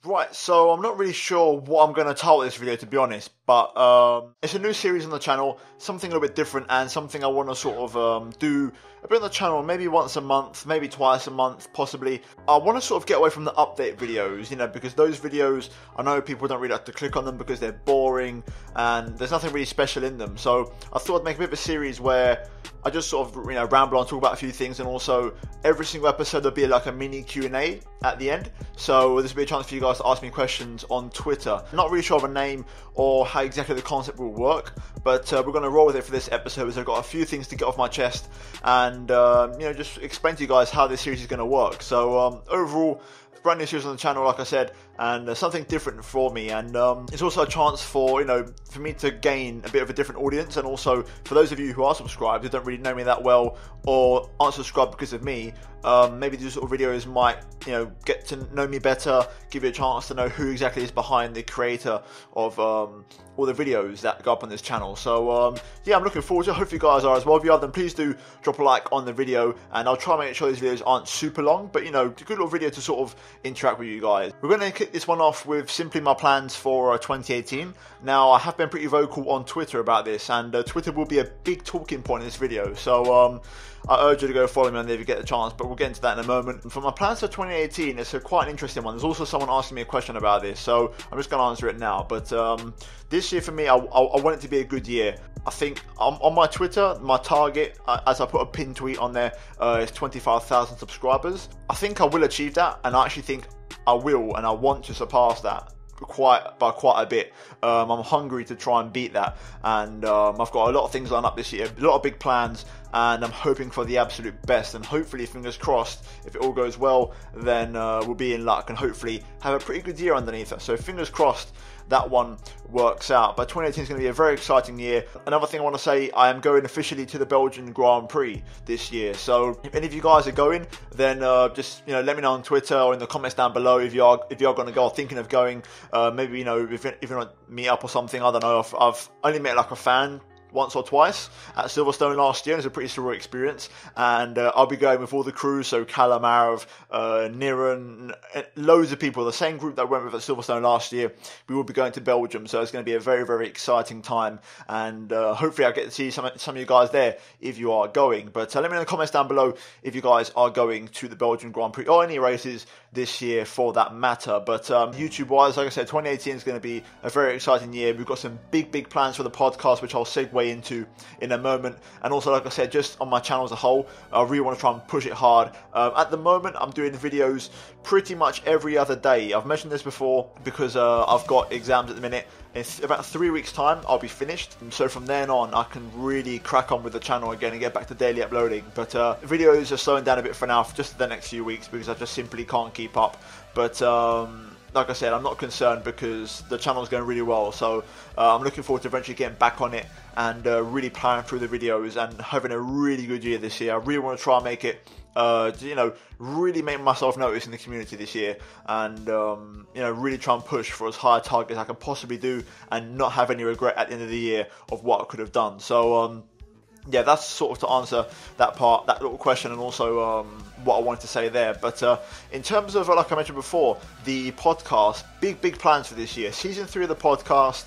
Right, so I'm not really sure what I'm going to title this video, to be honest, but it's a new series on the channel, something a little bit different, and something I want to sort of do a bit on the channel, maybe once a month, maybe twice a month, possibly. I want to sort of get away from the update videos, you know, because those videos, I know people don't really like to click on them because they're boring, and there's nothing really special in them, so I thought I'd make a bit of a series where I just sort of, you know, ramble on, talk about a few things, and also every single episode there'll be like a mini Q&A at the end, so this will be a chance for you guys to ask me questions on Twitter. I'm not really sure of a name or how exactly the concept will work, but we're going to roll with it for this episode, as I've got a few things to get off my chest, and you know, just explain to you guys how this series is going to work. So overall, brand new series on the channel, like I said, and something different for me, and it's also a chance for, you know, for me to gain a bit of a different audience, and also for those of you who are subscribed who don't really know me that well or aren't subscribed because of me, maybe these sort of videos might, you know, get to know me better, give you a chance to know who exactly is behind the creator of all the videos that go up on this channel. So yeah, I'm looking forward to it. Hope you guys are as well. If you are, then please do drop a like on the video, and I'll try and make sure these videos aren't super long, but you know, a good little video to sort of interact with you guys. We're going to kick this one off with simply my plans for 2018. Now, I have been pretty vocal on Twitter about this, and Twitter will be a big talking point in this video, so I urge you to go follow me on there if you get the chance, but we'll get into that in a moment. For my plans for 2018, it's a quite an interesting one. There's also someone asking me a question about this, so I'm just going to answer it now. But this year for me, I want it to be a good year. I think on my Twitter, my target, as I put a pinned tweet on there, is 25,000 subscribers. I think I will achieve that, and I actually think I will, and I want to surpass that by quite a bit. I'm hungry to try and beat that, and I've got a lot of things lined up this year, a lot of big plans, and I'm hoping for the absolute best, and hopefully, fingers crossed, if it all goes well, then we'll be in luck and hopefully have a pretty good year underneath us. So fingers crossed that one works out. But 2018 is going to be a very exciting year. Another thing I want to say, I am going officially to the Belgian Grand Prix this year. So if any of you guys are going, then just, you know, let me know on Twitter or in the comments down below if you are going to go or thinking of going. Maybe, you know, if you want to meet up or something. I don't know. I've only met like a fan once or twice at Silverstone last year. It was a pretty surreal experience, and I'll be going with all the crew, so Callum, Arav, Niran, loads of people, the same group that went with at Silverstone last year. We will be going to Belgium, so it's going to be a very, very exciting time, and hopefully I'll get to see some of you guys there if you are going. But let me know in the comments down below if you guys are going to the Belgian Grand Prix or any races this year for that matter. But YouTube wise, like I said, 2018 is going to be a very exciting year. We've got some big plans for the podcast, which I'll segue into in a moment, and also, like I said, just on my channel as a whole, I really want to try and push it hard. At the moment, I'm doing videos pretty much every other day. I've mentioned this before because I've got exams at the minute. In about 3 weeks time I'll be finished, and so from then on I can really crack on with the channel again and get back to daily uploading. But videos are slowing down a bit for now, for just the next few weeks, because I just simply can't keep up. But like I said, I'm not concerned because the channel's going really well, so I'm looking forward to eventually getting back on it and really plowing through the videos and having a really good year this year. I really want to try and make it, you know, really make myself notice in the community this year, and you know, really try and push for as high a target as I can possibly do, and not have any regret at the end of the year of what I could have done. So yeah, that's sort of to answer that part, that little question, and also what I wanted to say there. But in terms of, like I mentioned before, the podcast, big plans for this year. Season 3 of the podcast,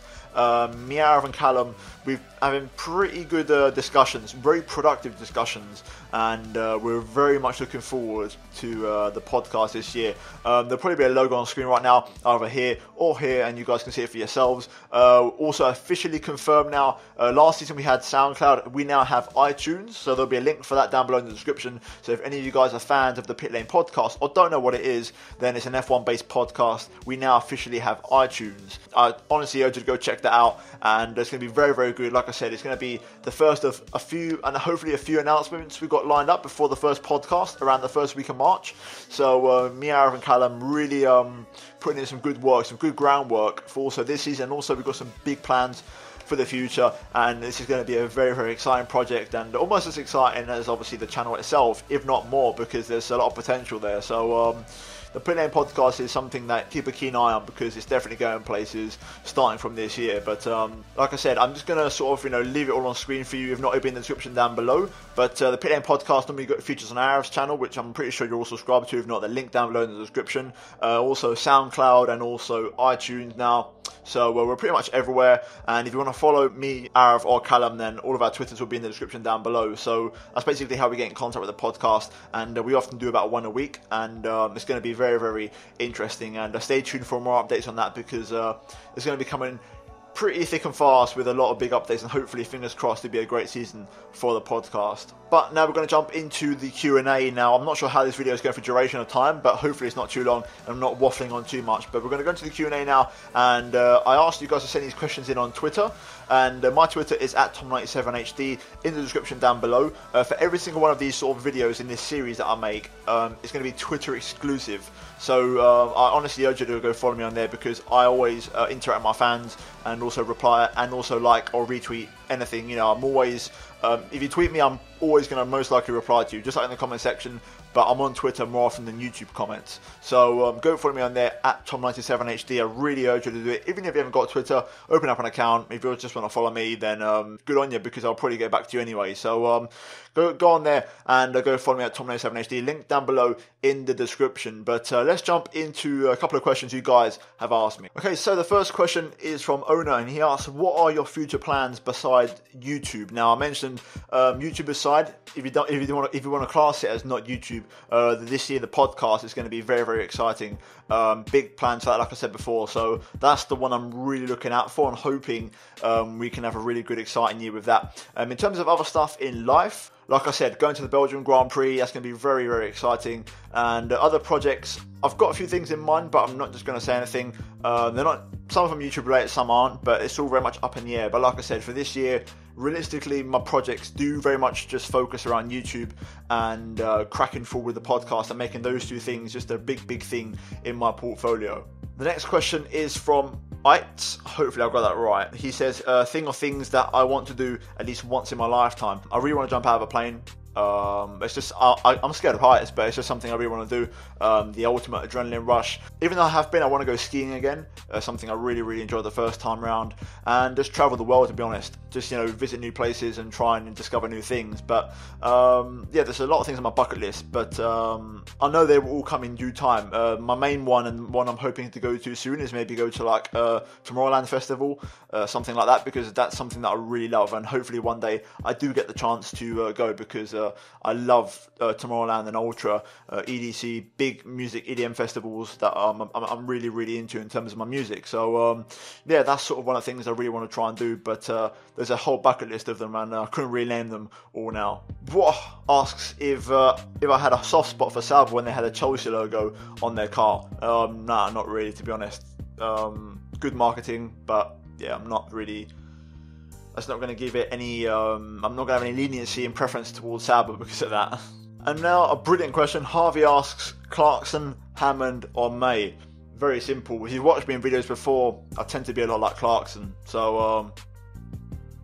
me, Arav and Callum, we've having pretty good discussions, very productive discussions, and we're very much looking forward to the podcast this year. There'll probably be a logo on screen right now, either here or here, and you guys can see it for yourselves. Also officially confirmed now, last season we had SoundCloud, we now have iTunes, so there'll be a link for that down below in the description. So if any of you guys are fans of the Pitlane Podcast or don't know what it is, then it's an F1 based podcast. We now officially have iTunes. I honestly urge you to go check that out, and it's going to be very, very good. Like I said, it's going to be the first of a few, and hopefully a few announcements we've got lined up before the first podcast around the first week of March. So me, Arav and Callum really putting in some good work, some good groundwork for also this season. Also, we've got some big plans for the future, and this is going to be a very, very exciting project, and almost as exciting as obviously the channel itself, if not more, because there's a lot of potential there. So the Pitlane Podcast is something that keep a keen eye on, because it's definitely going places starting from this year. But like I said, I'm just going to sort of, leave it all on screen for you. If not, it'll be in the description down below. But the Pitlane Podcast normally features on Arif's channel, which I'm pretty sure you're all subscribed to. If not, the link down below in the description. Also SoundCloud and also iTunes now. So we're pretty much everywhere, and if you want to follow me, Arif, or Callum, then all of our Twitters will be in the description down below. So that's basically how we get in contact with the podcast, and we often do about one a week, and it's going to be very, very interesting, and stay tuned for more updates on that, because it's going to be coming pretty thick and fast with a lot of big updates, and hopefully, fingers crossed, it'll be a great season for the podcast. But now we're going to jump into the Q&A now. I'm not sure how this video is going for duration of time, but hopefully it's not too long and I'm not waffling on too much. But we're going to go into the Q&A now, and I asked you guys to send these questions in on Twitter, and my Twitter is @Tom97HD in the description down below. For every single one of these sort of videos in this series that I make, it's going to be Twitter exclusive. So I honestly urge you to go follow me on there, because I always interact with my fans and also reply and also like or retweet anything. I'm always, if you tweet me, I'm always going to most likely reply to you, just like in the comment section. But I'm on Twitter more often than YouTube comments. So go follow me on there @Tom97HD. I really urge you to do it. Even if you haven't got Twitter, open up an account. If you just want to follow me, then good on you, because I'll probably get back to you anyway. So go on there and go follow me @Tom97HD. Link down below in the description. But let's jump into a couple of questions you guys have asked me. Okay, so the first question is from Ona, and he asks, what are your future plans besides YouTube? Now, I mentioned YouTube aside, if you want to class it as not YouTube, this year the podcast is going to be very, very exciting. Big plans for that, like I said before. So that's the one I'm really looking out for, and hoping we can have a really good, exciting year with that. In terms of other stuff in life, like I said, going to the Belgium Grand Prix, that's going to be very, very exciting. And other projects, I've got a few things in mind, but I'm not just going to say anything. They're not, some of them YouTube related, some aren't, but it's all very much up in the air. But like I said, for this year, realistically, my projects do very much just focus around YouTube and cracking forward with the podcast, and making those two things just a big, big thing in my portfolio. The next question is from Ites. Hopefully I've got that right. He says, thing or things that I want to do at least once in my lifetime. I really want to jump out of a plane. It's just, I'm scared of heights, but it's just something I really want to do. The ultimate adrenaline rush. Even though I have been, I want to go skiing again. Something I really, really enjoyed the first time round. And just travel the world, to be honest. Just, visit new places and try and discover new things. But, yeah, there's a lot of things on my bucket list. But I know they will all come in due time. My main one, and one I'm hoping to go to soon, is maybe go to like Tomorrowland Festival. Something like that, because that's something that I really love. And hopefully one day I do get the chance to go, because I love Tomorrowland and Ultra, EDC, big music EDM festivals that I'm really, really into in terms of my music. So yeah, that's sort of one of the things I really want to try and do. But there's a whole bucket list of them, and I couldn't really name them all now. What asks if I had a soft spot for Sauber when they had a Chelsea logo on their car. Nah, not really, to be honest. Good marketing, but yeah, I'm not really. That's not going to give it any, I'm not going to have any leniency and preference towards Sauber because of that. And now a brilliant question. Harvey asks, Clarkson, Hammond or May? Very simple. If you've watched me in videos before, I tend to be a lot like Clarkson. So,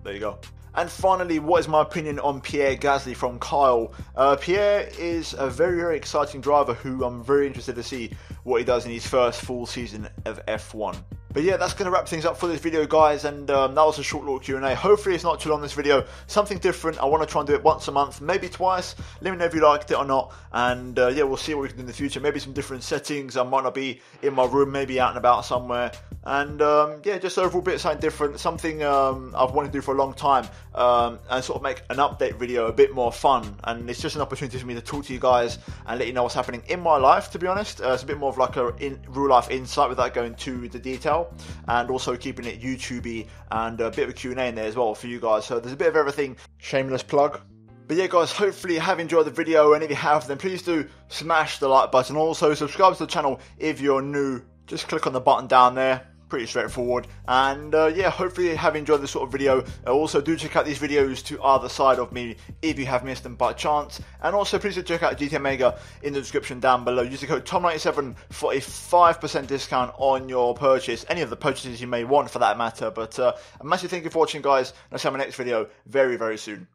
there you go. And finally, what is my opinion on Pierre Gasly from Kyle? Pierre is a very, very exciting driver who I'm very interested to see what he does in his first full season of F1. But yeah, that's going to wrap things up for this video, guys, and that was a short little Q&A. Hopefully it's not too long, this video. Something different. I want to try and do it once a month, maybe twice. Let me know if you liked it or not. And yeah, we'll see what we can do in the future. Maybe some different settings. I might not be in my room, maybe out and about somewhere. And yeah, just overall bit something different. Something I've wanted to do for a long time. And sort of make an update video a bit more fun. And it's just an opportunity for me to talk to you guys and let you know what's happening in my life, to be honest. It's a bit more of like a real life insight without going too into detail. And also keeping it YouTubey and a bit of a Q&A in there as well for you guys. So there's a bit of everything. Shameless plug. But yeah, guys, hopefully you have enjoyed the video. And if you have, then please do smash the like button. Also, subscribe to the channel if you're new. Just click on the button down there. pretty straightforward. And yeah, hopefully you have enjoyed this sort of video. Also, do check out these videos to either side of me if you have missed them by chance. And also, please do check out GT Mega in the description down below. Use the code TOM97 for a 5% discount on your purchase, any of the purchases you may want for that matter. But a massive thank you for watching, guys. And I'll see you in my next video very, very soon.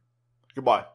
Goodbye.